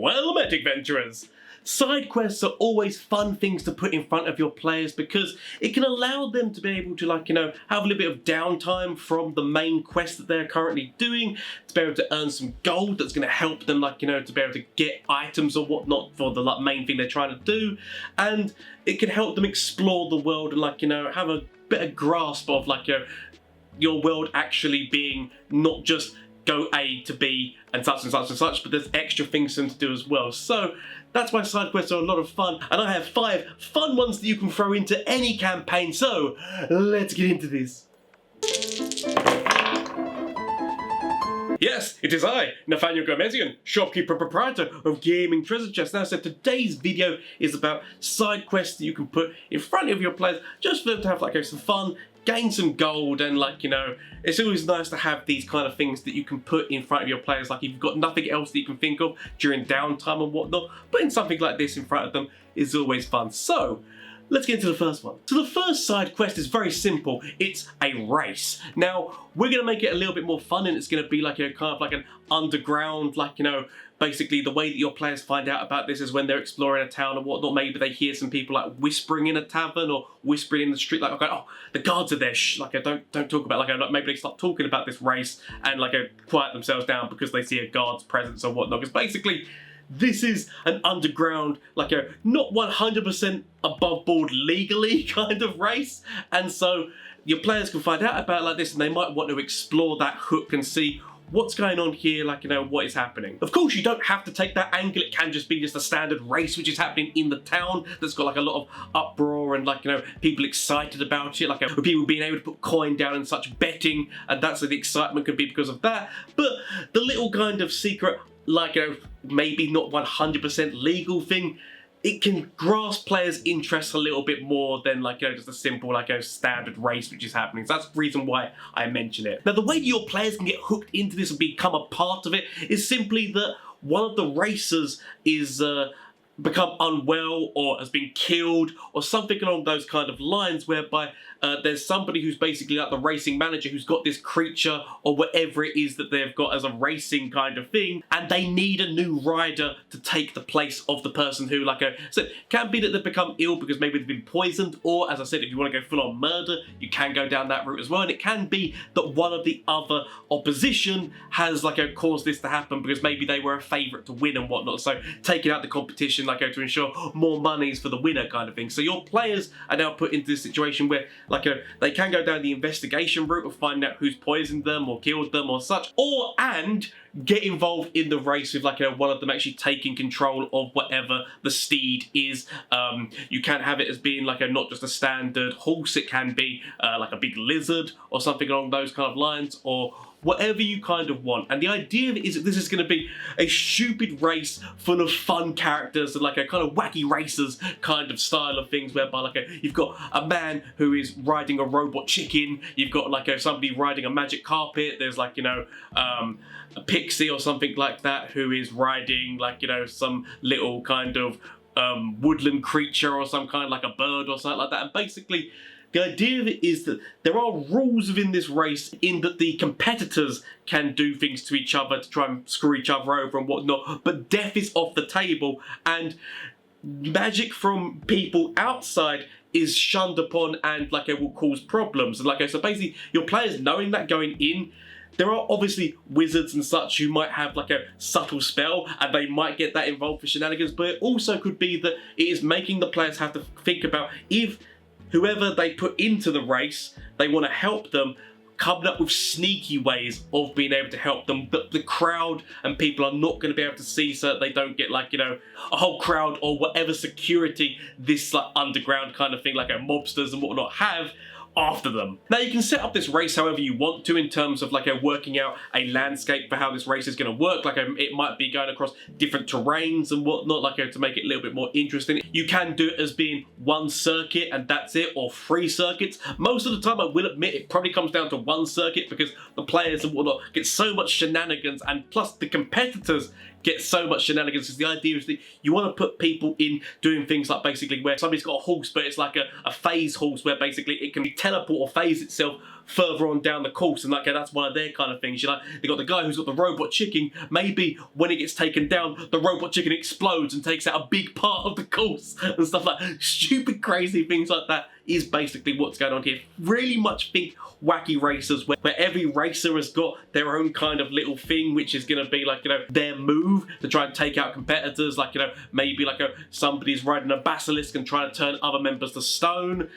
Well met, adventurers! Side quests are always fun things to put in front of your players because it can allow them to be able to, have a little bit of downtime from the main quest that they're currently doing, to be able to earn some gold that's going to help them, to be able to get items or whatnot for the main thing they're trying to do, and it can help them explore the world and, have a better grasp of, your world actually being not just go A to B and such and such and such, but there's extra things for them to do as well. So that's why side quests are a lot of fun, and I have 5 fun ones that you can throw into any campaign, so let's get into this. Yes, it is I, Nathaniel Gomezian, shopkeeper and proprietor of Gaming Treasure Chest. Now, so today's video is about side quests that you can put in front of your players just for them to have some fun, gain some gold, and it's always nice to have these kind of things that you can put in front of your players. If you've got nothing else that you can think of during downtime and whatnot, putting something like this in front of them is always fun. So let's get into the first one. So the first side quest is very simple. It's a race. Now, we're going to make it a little bit more fun, and it's going to be an underground, basically the way that your players find out about this is when they're exploring a town and whatnot. Maybe they hear some people whispering in a tavern or whispering in the street, oh, the guards are there, shh, don't talk about maybe they start talking about this race and quiet themselves down because they see a guard's presence or whatnot. Because basically, this is an underground, not 100% above board legally kind of race, and so your players can find out about it like this, and they might want to explore that hook and see what's going on here, what is happening. Of course, you don't have to take that angle. It can just be a standard race which is happening in the town that's got a lot of uproar and people excited about it, with people being able to put coin down and such, betting, and that's the excitement could be because of that. But the little kind of secret, maybe not 100% legal thing, it can grasp players' interest a little bit more than just a simple standard race which is happening. So that's the reason why I mention it. Now, the way that your players can get hooked into this and become a part of it is simply that one of the racers is become unwell or has been killed or something along those kind of lines, whereby there's somebody who's basically the racing manager who's got this creature or whatever it is that they've got as a racing kind of thing, and they need a new rider to take the place of the person who so it can be that they've become ill because maybe they've been poisoned, or as I said, if you want to go full on murder, you can go down that route as well. And it can be that one of the other opposition has caused this to happen because maybe they were a favourite to win and whatnot, so taking out the competition to ensure more monies for the winner kind of thing. So your players are now put into this situation where they can go down the investigation route of finding out who's poisoned them or killed them or such, and get involved in the race with one of them actually taking control of whatever the steed is. You can have it as being not just a standard horse, it can be a big lizard or something along those kind of lines, or whatever you kind of want. And the idea of it is that this is going to be a stupid race full of fun characters and a kind of wacky racers kind of style of things, whereby you've got a man who is riding a robot chicken, you've got somebody riding a magic carpet, there's a pixie or something like that who is riding some little kind of woodland creature or some kind a bird or something like that. And basically the idea of it is that there are rules within this race in that the competitors can do things to each other to try and screw each other over and whatnot, but death is off the table, and magic from people outside is shunned upon and it will cause problems. And so basically your players knowing that going in, there are obviously wizards and such who might have a subtle spell and they might get that involved for shenanigans, but it also could be that it is making the players have to think about if whoever they put into the race, they want to help them, coming up with sneaky ways of being able to help them, but the crowd and people are not going to be able to see, so that they don't get a whole crowd or whatever security this underground kind of thing, mobsters and whatnot have after them. Now, you can set up this race however you want to in terms of working out a landscape for how this race is going to work. It might be going across different terrains and whatnot, to make it a little bit more interesting. You can do it as being one circuit and that's it, or 3 circuits. Most of the time, I will admit, it probably comes down to 1 circuit because the players and whatnot get so much shenanigans, and plus the competitors get so much shenanigans, because the idea is that you want to put people in doing things basically where somebody's got a horse, but it's a phase horse where basically it can teleport or phase itself further on down the course, and like that's one of their kind of things. You know, they got the guy who's got the robot chicken. Maybe when it gets taken down, the robot chicken explodes and takes out a big part of the course and stuff like that. Stupid, crazy things like that is basically what's going on here. Really much think Wacky Racers, where every racer has got their own kind of little thing, which is going to be like, you know, their move to try and take out competitors. Like, you know, maybe like somebody's riding a basilisk and trying to turn other members to stone.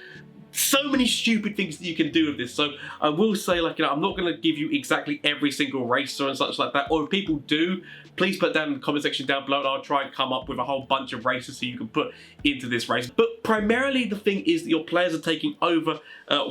So many stupid things that you can do with this. So I will say, like, you know, I'm not going to give you exactly every single racer and such like that. Or if people do, please put down in the comment section down below and I'll try and come up with a whole bunch of racers so you can put into this race. But primarily the thing is that your players are taking over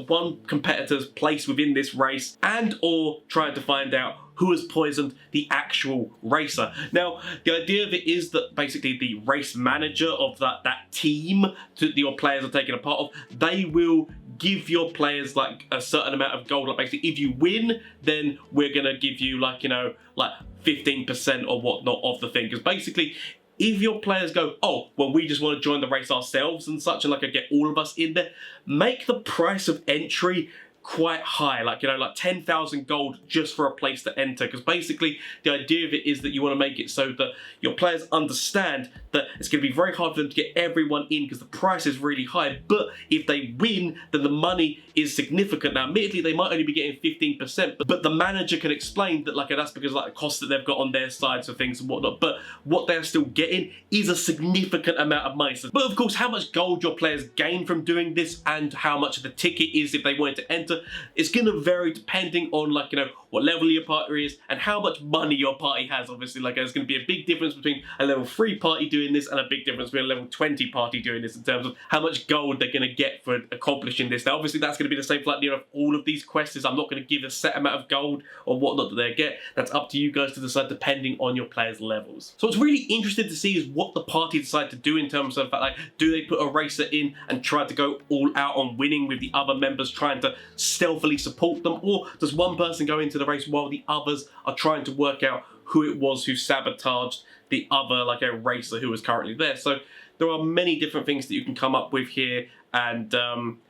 one competitor's place within this race and or trying to find out who has poisoned the actual racer. Now, the idea of it is that basically the race manager of that team that your players are taking a part of, they will give your players like a certain amount of gold. Like basically, if you win, then we're gonna give you like, you know, like 15% or whatnot of the thing. Because basically, if your players go, oh, well, we just want to join the race ourselves and such, and like get all of us in there, make the price of entry quite high, like, you know, like 10,000 gold just for a place to enter. Because basically the idea of it is that you want to make it so that your players understand that it's going to be very hard for them to get everyone in because the price is really high, but if they win, then the money is significant. Now admittedly they might only be getting 15%, but the manager can explain that like that's because like the costs that they've got on their sides of things and whatnot, but what they're still getting is a significant amount of money. But of course, how much gold your players gain from doing this and how much of the ticket is if they wanted to enter, it's going to vary depending on like, you know, what level your party is and how much money your party has. Obviously, like there's going to be a big difference between a level 3 party doing this and a big difference between a level 20 party doing this in terms of how much gold they're going to get for accomplishing this. Now obviously that's going to be the same for like, you know, all of these quests. I'm not going to give a set amount of gold or whatnot that they get. That's up to you guys to decide depending on your players' levels. So what's really interesting to see is what the party decide to do in terms of like, do they put a racer in and try to go all out on winning with the other members trying to stealthily support them, or does one person go into the race while the others are trying to work out who it was who sabotaged the other like a racer who was currently there? So there are many different things that you can come up with here, and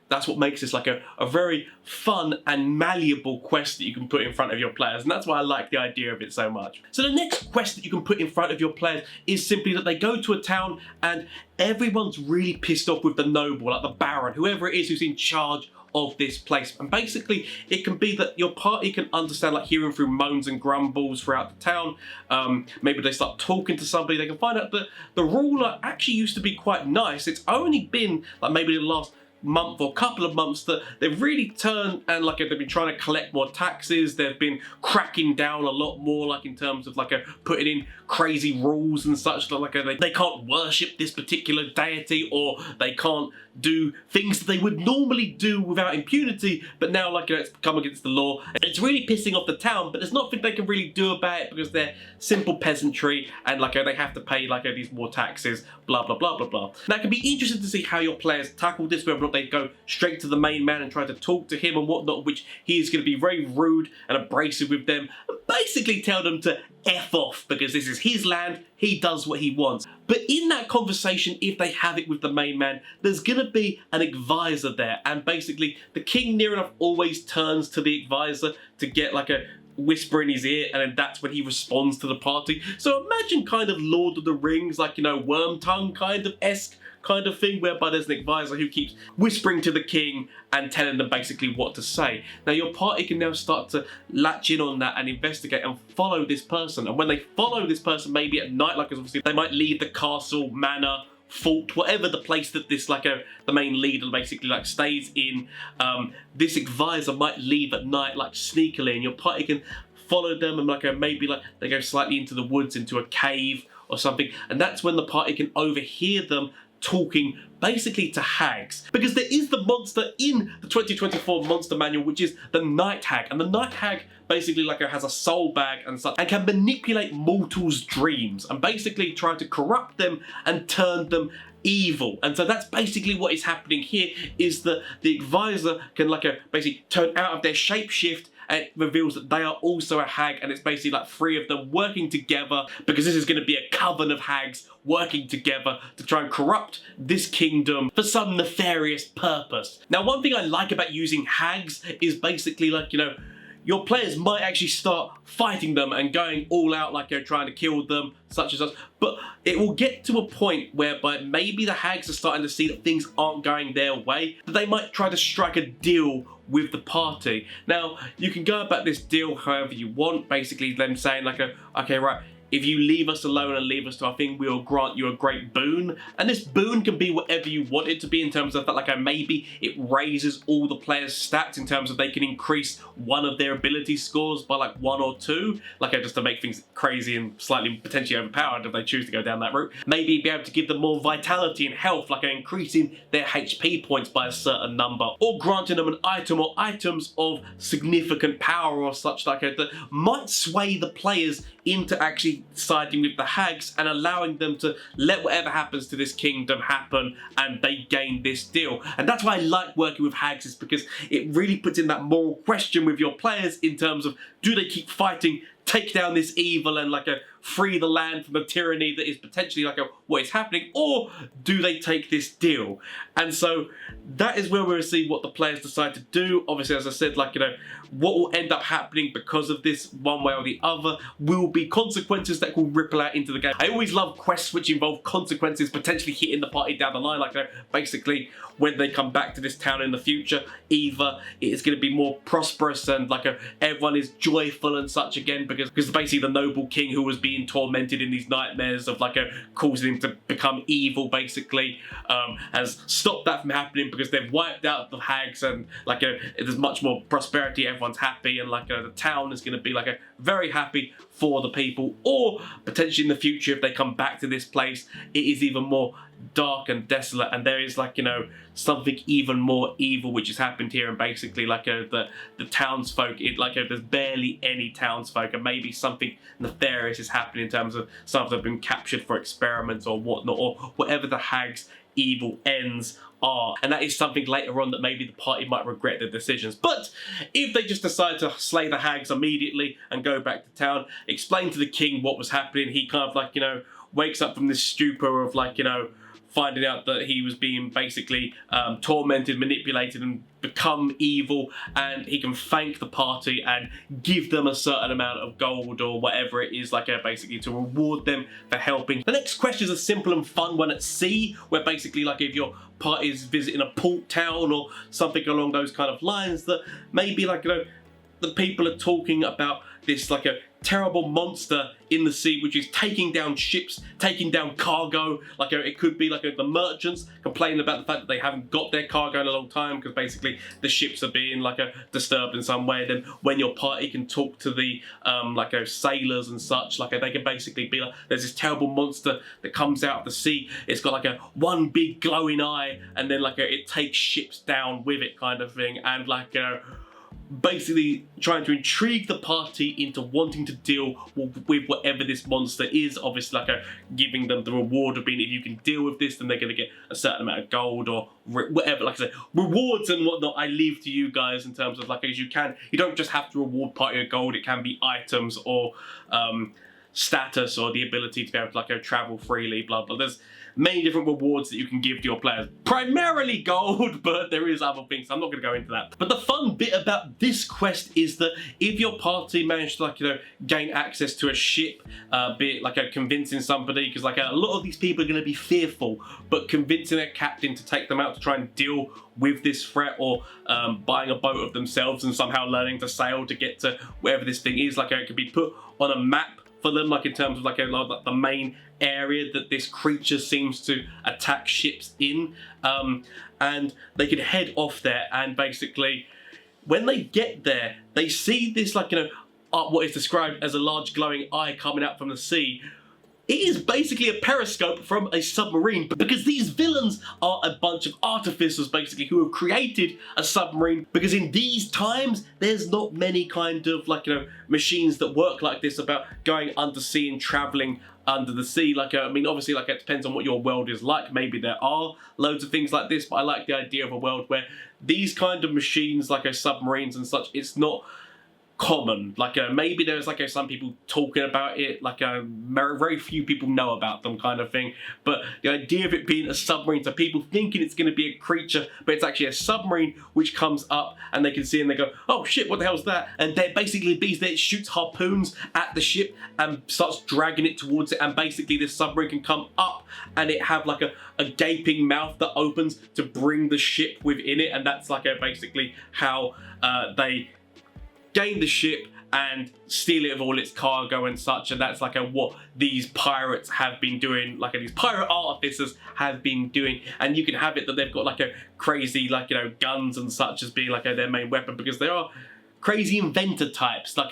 that's what makes this like a very fun and malleable quest that you can put in front of your players, and that's why I like the idea of it so much. So the next quest that you can put in front of your players is simply that they go to a town and everyone's really pissed off with the noble, like the baron, whoever it is who's in charge of this place. And basically it can be that your party can understand, like hearing through moans and grumbles throughout the town, maybe they start talking to somebody, they can find out that the ruler actually used to be quite nice. It's only been like maybe the last month or couple of months that they've really turned and like they've been trying to collect more taxes. They've been cracking down a lot more, like in terms of like putting in crazy rules and such, that like they can't worship this particular deity, or they can't do things that they would normally do without impunity, but now like, you know, it's come against the law. It's really pissing off the town, but there's nothing they can really do about it because they're simple peasantry and like they have to pay like these more taxes, blah blah blah blah blah. Now it can be interesting to see how your players tackle this, whether or not they go straight to the main man and try to talk to him and whatnot, which he is going to be very rude and abrasive with them and basically tell them to F off because this is his land, he does what he wants. But in that conversation, if they have it with the main man, there's going to be an advisor there, and basically the king near enough always turns to the advisor to get like a whisper in his ear, and then that's when he responds to the party. So imagine kind of Lord of the Rings, like, you know, worm tongue kind of esque kind of thing, whereby there's an advisor who keeps whispering to the king and telling them basically what to say. Now your party can now start to latch in on that and investigate and follow this person, and when they follow this person, maybe at night, like obviously they might leave the castle, manor, fort, whatever the place that this like the main leader basically like stays in, this advisor might leave at night like sneakily, and your party can follow them and like maybe like they go slightly into the woods, into a cave or something, and that's when the party can overhear them talking basically to hags, because there is the monster in the 2024 monster manual, which is the night hag, and the night hag basically like has a soul bag and such and can manipulate mortals' dreams and basically try to corrupt them and turn them evil. And so that's basically what is happening here, is that the advisor can like basically turn out of their shapeshift and it reveals that they are also a hag, and it's basically like 3 of them working together, because this is going to be a coven of hags working together to try and corrupt this kingdom for some nefarious purpose. Now, one thing I like about using hags is basically like, you know, your players might actually start fighting them and going all out, like you're trying to kill them, such and such. But it will get to a point whereby maybe the hags are starting to see that things aren't going their way, that they might try to strike a deal with the party. Now, you can go about this deal however you want, basically them saying like, okay, right, if you leave us alone and leave us to our thing, we'll grant you a great boon. And this boon can be whatever you want it to be, in terms of that, like maybe it raises all the players' stats in terms of they can increase one of their ability scores by like 1 or 2, like just to make things crazy and slightly potentially overpowered if they choose to go down that route. Maybe be able to give them more vitality and health, like increasing their HP points by a certain number, or granting them an item or items of significant power or such like that might sway the players into actually siding with the hags and allowing them to let whatever happens to this kingdom happen, and they gain this deal. And that's why I like working with hags, is because it really puts in that moral question with your players in terms of, do they keep fighting, take down this evil and like free the land from the tyranny that is potentially like what is happening, or do they take this deal? And so that is where we'll see what the players decide to do. Obviously, as I said, like, you know, what will end up happening because of this one way or the other will be consequences that will ripple out into the game. I always love quests which involve consequences potentially hitting the party down the line, like, you know, basically when they come back to this town in the future, either it's going to be more prosperous and like everyone is joyful and such again, because basically the noble king who was being tormented in these nightmares of like causing him to become evil basically has stopped that from happening, because they've wiped out the hags, and like there's much more prosperity, everyone's happy, and like the town is going to be like very happy for the people. Or potentially in the future, if they come back to this place, it is even more dark and desolate, and there is like, you know, something even more evil which has happened here, and basically like the townsfolk, there's barely any townsfolk, and maybe something nefarious is happening in terms of some of them have been captured for experiments or whatnot, or whatever the hags' evil ends are. And that is something later on that maybe the party might regret their decisions. But if they just decide to slay the hags immediately and go back to town, explain to the king what was happening, he kind of like, you know, wakes up from this stupor of like, you know, finding out that he was being basically tormented, manipulated, and become evil, and he can thank the party and give them a certain amount of gold or whatever it is, like basically to reward them for helping. The next question is a simple and fun one at sea, where basically like if your party is visiting a port town or something along those kind of lines, that maybe like, you know, the people are talking about this like a terrible monster in the sea which is taking down ships, taking down cargo. Like it could be like the merchants complaining about the fact that they haven't got their cargo in a long time because basically the ships are being like disturbed in some way. Then when your party can talk to the sailors and such, like they can basically be like, there's this terrible monster that comes out of the sea. It's got like one big glowing eye, and then like it takes ships down with it, kind of thing. And like basically trying to intrigue the party into wanting to deal with whatever this monster is. Obviously like giving them the reward of being, if you can deal with this, then they're going to get a certain amount of gold or whatever. Like I said, rewards and whatnot I leave to you guys in terms of like, as you don't just have to reward party with gold. It can be items or status or the ability to be able to like travel freely, blah blah. There's many different rewards that you can give to your players, primarily gold, but there is other things, so I'm not going to go into that. But the fun bit about this quest is that if your party managed to like gain access to a ship, be it like convincing somebody, because like a lot of these people are going to be fearful, but convincing a captain to take them out to try and deal with this threat, or buying a boat of themselves and somehow learning to sail to get to wherever this thing is, like it could be put on a map for them, like in terms of like the main area that this creature seems to attack ships in, and they can head off there, and basically when they get there they see this like what is described as a large glowing eye coming out from the sea. It is basically a periscope from a submarine, because these villains are a bunch of artificers basically who have created a submarine, because in these times there's not many kind of like machines that work like this, about going undersea and traveling under the sea. Like I mean obviously like it depends on what your world is like, maybe there are loads of things like this, but I like the idea of a world where these kind of machines like submarines and such, it's not common. Like maybe there's like some people talking about it, like very few people know about them kind of thing. But the idea of it being a submarine, so people thinking it's going to be a creature, but it's actually a submarine which comes up and they can see and they go, oh shit, what the hell's that? And they're basically bees that shoots harpoons at the ship and starts dragging it towards it, and basically this submarine can come up and it have like a gaping mouth that opens to bring the ship within it, and that's like basically how they gain the ship and steal it of all its cargo and such. And that's like what these pirates have been doing, like these pirate artificers have been doing. And you can have it that they've got like a crazy, like, you know, guns and such as being like their main weapon, because they are crazy inventor types. Like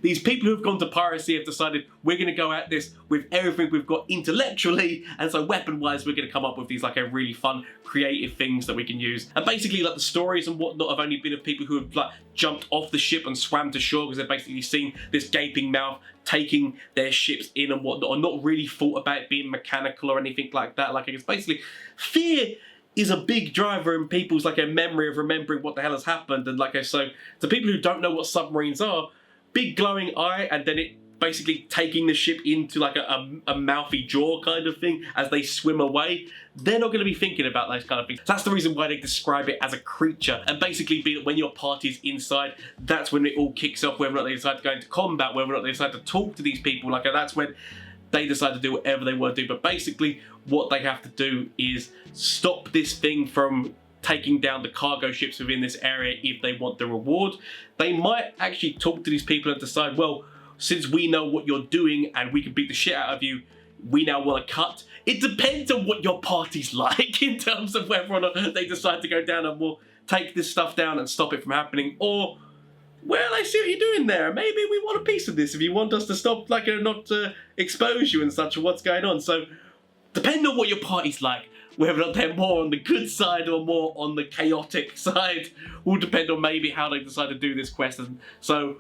these people who've gone to piracy have decided we're going to go at this with everything we've got intellectually, and so weapon wise we're going to come up with these like really fun creative things that we can use. And basically like the stories and whatnot have only been of people who have like jumped off the ship and swam to shore because they've basically seen this gaping mouth taking their ships in and whatnot, or not really thought about it being mechanical or anything like that. Like it's basically fear is a big driver in people's like a memory of remembering what the hell has happened. And like so to people who don't know what submarines are, big glowing eye and then it basically taking the ship into like a mouthy jaw kind of thing as they swim away, they're not going to be thinking about those kind of things. That's the reason why they describe it as a creature, and basically be that when your party's inside, that's when it all kicks off, whether or not they decide to go into combat, whether or not they decide to talk to these people, like that's when they decide to do whatever they want to do. But basically what they have to do is stop this thing from taking down the cargo ships within this area if they want the reward. They might actually talk to these people and decide, well, since we know what you're doing and we can beat the shit out of you, we now want to cut. It depends on what your party's like in terms of whether or not they decide to go down and we'll take this stuff down and stop it from happening, or, well, I see what you're doing there. Maybe we want a piece of this if you want us to stop, like, not expose you and such, or what's going on. So, depending on what your party's like, whether or not they're more on the good side or more on the chaotic side, will depend on maybe how they decide to do this quest. And so,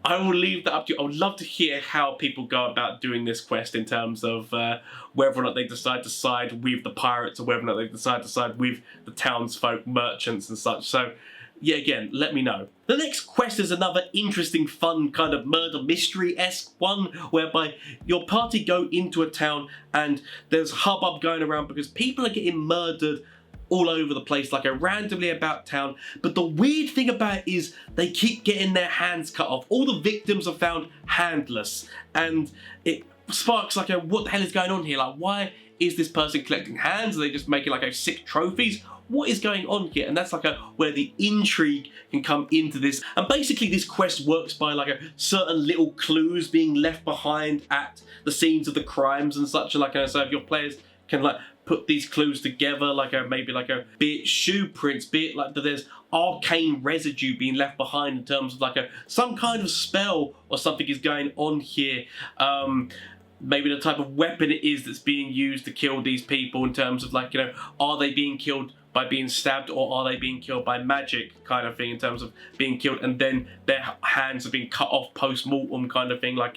I will leave that up to you. I would love to hear how people go about doing this quest in terms of whether or not they decide to side with the pirates or whether or not they decide to side with the townsfolk, merchants and such. So, yeah, again, let me know. The next quest is another interesting, fun kind of murder mystery-esque one, whereby your party go into a town and there's hubbub going around because people are getting murdered all over the place, like randomly about town. But the weird thing about it is they keep getting their hands cut off. All the victims are found handless, and it sparks like what the hell is going on here? Like, why is this person collecting hands? Are they just making like sick trophies? What is going on here? And that's like where the intrigue can come into this. And basically this quest works by like certain little clues being left behind at the scenes of the crimes and such. Like so if your players can like put these clues together, like maybe like be it shoe prints, be it like that there's arcane residue being left behind in terms of like some kind of spell or something is going on here. Maybe the type of weapon it is that's being used to kill these people in terms of like, are they being killed by being stabbed or are they being killed by magic kind of thing in terms of being killed and then their hands have been cut off post-mortem kind of thing, like,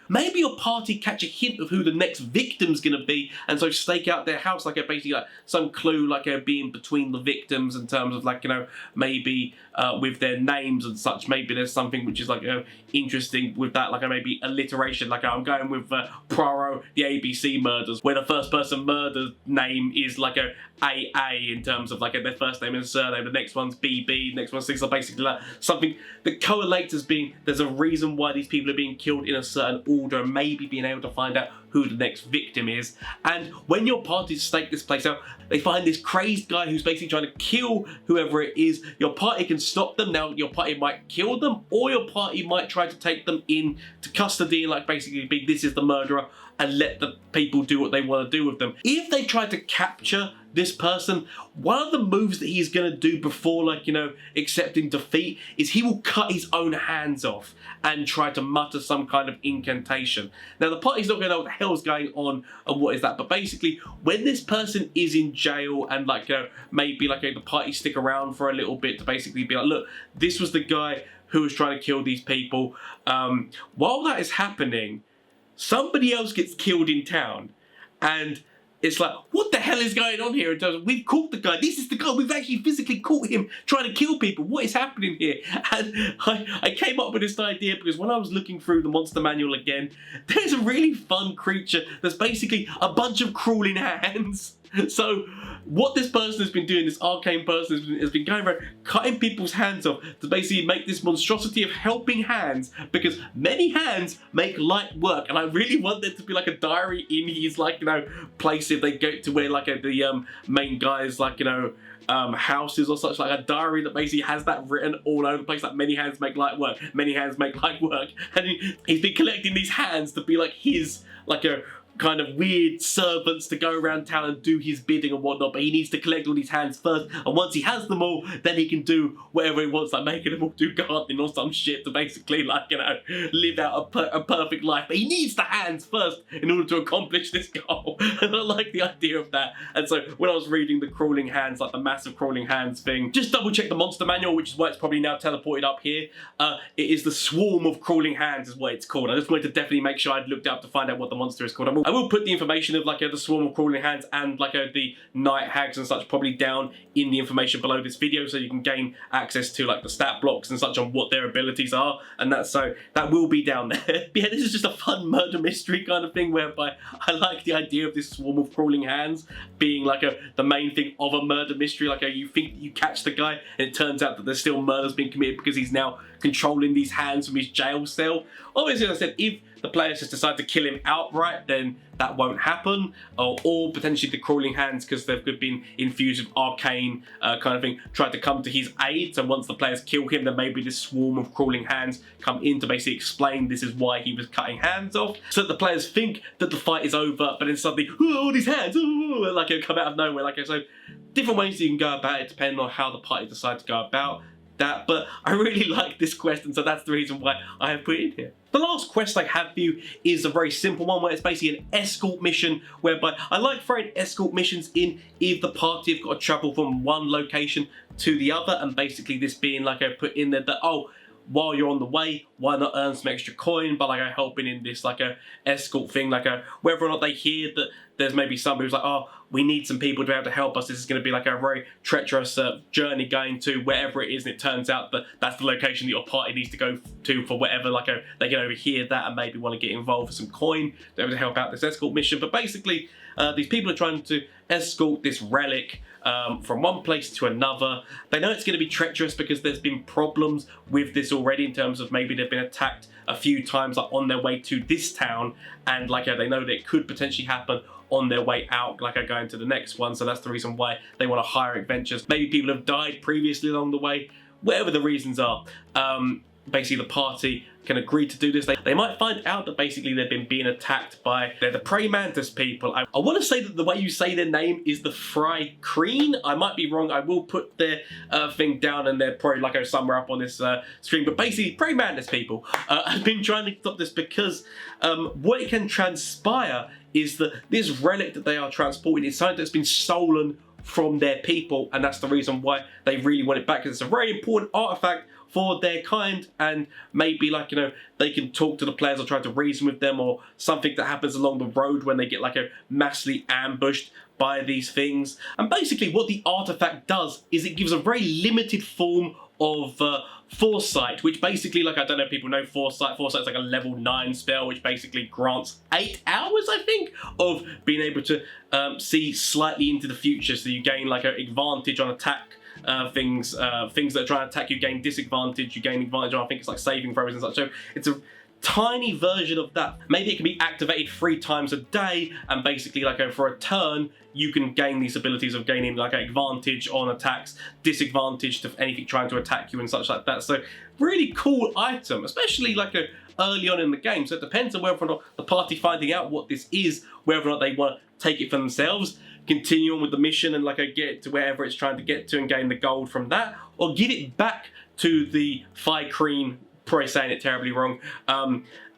maybe your party catch a hint of who the next victim's gonna be and so stake out their house like basically like some clue like being between the victims in terms of like, maybe with their names and such. Maybe there's something which is like interesting with that, like maybe alliteration, like I'm going with Poirot, the ABC murders, where the first person murdered name is like AA in terms of like their first name and surname, the next one's BB, the next one's 6, so basically like something that correlates as being there's a reason why these people are being killed in a certain order, and maybe being able to find out who the next victim is. And when your parties stake this place out, they find this crazed guy who's basically trying to kill whoever it is. Your party can stop them. Now your party might kill them, or your party might try to take them in to custody and like basically be this is the murderer and let the people do what they want to do with them. If they try to capture this person, one of the moves that he's going to do before like, accepting defeat is he will cut his own hands off and try to mutter some kind of incantation. Now the party's not going to know what the hell's going on and what is that, but basically when this person is in jail and like, maybe like the party stick around for a little bit to basically be like, look, this was the guy who was trying to kill these people. While that is happening, somebody else gets killed in town, and it's like, what the hell is going on here in terms of, we've caught the guy, this is the guy, we've actually physically caught him trying to kill people, what is happening here? And I came up with this idea because when I was looking through the monster manual again, there's a really fun creature that's basically a bunch of crawling hands. So what this person has been doing, this arcane person has been going around cutting people's hands off to basically make this monstrosity of helping hands, because many hands make light work, and I really want there to be like a diary in his, like, you know, place if they go to where like the main guy's, like, you know, houses or such, like a diary that basically has that written all over the place, like many hands make light work, many hands make light work, and he's been collecting these hands to be like his, like a kind of weird servants to go around town and do his bidding and whatnot, but he needs to collect all these hands first, and once he has them all, then he can do whatever he wants, like making them all do gardening or some shit to basically, like, you know, live out a perfect life. But he needs the hands first in order to accomplish this goal, and I like the idea of that. And so when I was reading the crawling hands, like the massive crawling hands thing, just double check the monster manual, which is why it's probably now teleported up here. It is the swarm of crawling hands is what it's called. I just wanted to definitely make sure I'd looked up to find out what the monster is called. I will put the information of like the swarm of crawling hands and like the night hags and such probably down in the information below this video, so you can gain access to like the stat blocks and such on what their abilities are, and that, so that will be down there. But yeah, this is just a fun murder mystery kind of thing, whereby I like the idea of this swarm of crawling hands being like the main thing of a murder mystery. Like you think you catch the guy and it turns out that there's still murders being committed because he's now controlling these hands from his jail cell. Obviously, as I said, if the players just decide to kill him outright, then that won't happen, or potentially the crawling hands, because they've been infused with arcane kind of thing, tried to come to his aid, so once the players kill him, then maybe this swarm of crawling hands come in to basically explain this is why he was cutting hands off, so that the players think that the fight is over, but then suddenly, oh, all these hands, oh, like it'll come out of nowhere. Like, so different ways you can go about it depending on how the party decides to go about that, but I really like this quest, and so that's the reason why I have put it in here. The last quest I have for you is a very simple one, where it's basically an escort mission, whereby I like throwing escort missions in if the party have got to travel from one location to the other, and basically this being like I put in there that, oh, while you're on the way, why not earn some extra coin by like helping in this like a escort thing, like whether or not they hear that there's maybe somebody who's like, oh, we need some people to be able to help us, this is going to be like a very treacherous journey going to wherever it is, and it turns out that that's the location that your party needs to go to for whatever, like they can overhear that and maybe want to get involved for some coin to be able to help out this escort mission. But basically these people are trying to escort this relic from one place to another. They know it's going to be treacherous because there's been problems with this already, in terms of maybe they've been attacked a few times like on their way to this town, and like they know that it could potentially happen on their way out, like going to the next one. So that's the reason why they want to hire adventurers. Maybe people have died previously along the way, whatever the reasons are. Basically the party can agree to do this. They might find out that basically they've been being attacked by the prey mantis people. I want to say that the way you say their name is the Thri Kreen. I might be wrong. I will put their thing down, and they're probably like somewhere up on this screen. But basically, prey mantis people have been trying to stop this because what it can transpire is that this relic that they are transporting is something that's been stolen from their people, and that's the reason why they really want it back, because it's a very important artifact for their kind, and maybe like, you know, they can talk to the players or try to reason with them, or something that happens along the road when they get like massively ambushed by these things. And basically what the artifact does is it gives a very limited form of foresight, which basically, like, I don't know if people know foresight. Foresight's like a level 9 spell, which basically grants 8 hours, I think, of being able to see slightly into the future. So you gain like an advantage on attack things that are trying to attack you gain disadvantage, you gain advantage on, I think it's like saving throws and such. So it's a tiny version of that. Maybe it can be activated 3 times a day, and basically like for a turn you can gain these abilities of gaining like an advantage on attacks, disadvantage to anything trying to attack you and such like that. So really cool item, especially like early on in the game. So it depends on whether or not the party finding out what this is, whether or not they want to take it for themselves, continue on with the mission and like get it to wherever it's trying to get to and gain the gold from that, or give it back to the Thri Kreen, probably saying it terribly wrong,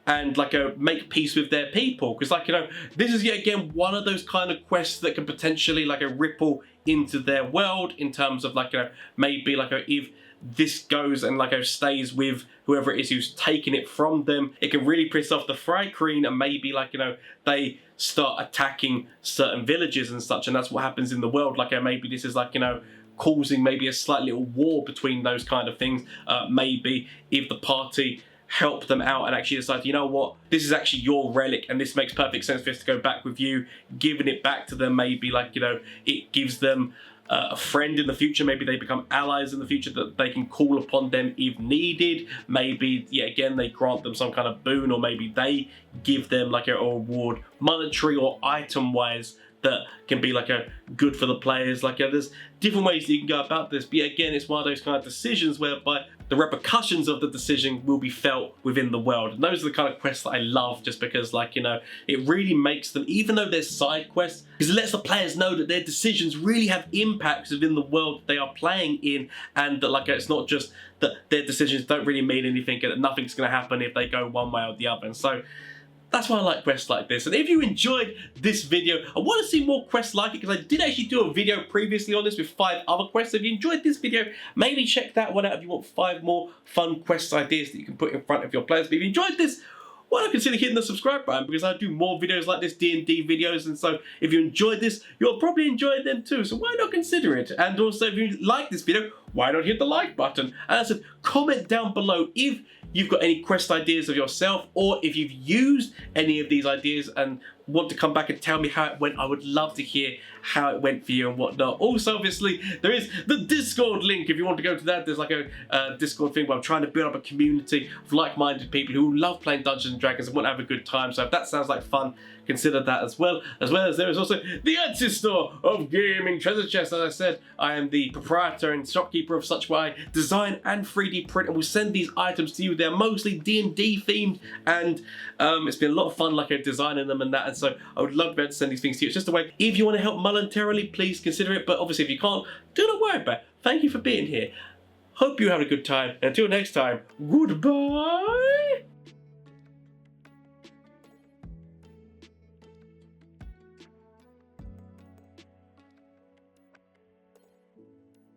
and like make peace with their people. Because like, you know, this is yet again one of those kind of quests that can potentially like ripple into their world, in terms of like, you know, maybe like if this goes and like stays with whoever it is who's taking it from them, it can really piss off the Thri Kreen, and maybe like, you know, they start attacking certain villages and such, and that's what happens in the world. Like maybe this is like, you know, causing maybe a slight little war between those kind of things. Maybe if the party help them out and actually decide, you know what, this is actually your relic and this makes perfect sense for us to go back with you, giving it back to them, maybe like, you know, it gives them a friend in the future. Maybe they become allies in the future that they can call upon them if needed. Maybe, yeah, again, they grant them some kind of boon, or maybe they give them like a reward, monetary or item wise, that can be like a good for the players. Like, yeah, there's different ways that you can go about this, but yeah, again, it's one of those kind of decisions whereby the repercussions of the decision will be felt within the world. And those are the kind of quests that I love, just because, like, you know, it really makes them, even though they're side quests, because it lets the players know that their decisions really have impacts within the world they are playing in, and that, like, it's not just that their decisions don't really mean anything and that nothing's going to happen if they go one way or the other. And so that's why I like quests like this. And if you enjoyed this video, I want to see more quests like it, because I did actually do a video previously on this with 5 other quests. So if you enjoyed this video, maybe check that one out if you want 5 more fun quest ideas that you can put in front of your players. But if you enjoyed this, why not consider hitting the subscribe button, because I do more videos like this, D&D videos, and so if you enjoyed this, you'll probably enjoy them too, so why not consider it? And also, if you like this video, why not hit the like button? And as I said, comment down below if you've got any quest ideas of yourself, or if you've used any of these ideas and want to come back and tell me how it went. I would love to hear how it went for you and whatnot. Also, obviously, there is the Discord link if you want to go to that. There's like a Discord thing where I'm trying to build up a community of like-minded people who love playing Dungeons & Dragons and want to have a good time. So if that sounds like fun, consider that as well. As well as there is also the Etsy store of gaming treasure chests. As I said, I am the proprietor and shopkeeper of such, where I design and 3D print and will send these items to you. They're mostly D&D themed, and it's been a lot of fun, like designing them and that. And so I would love to be able to send these things to you. It's just a way, if you want to help monetarily, please consider it. But obviously, if you can't, do not worry about it. Thank you for being here. Hope you had a good time. And until next time, goodbye.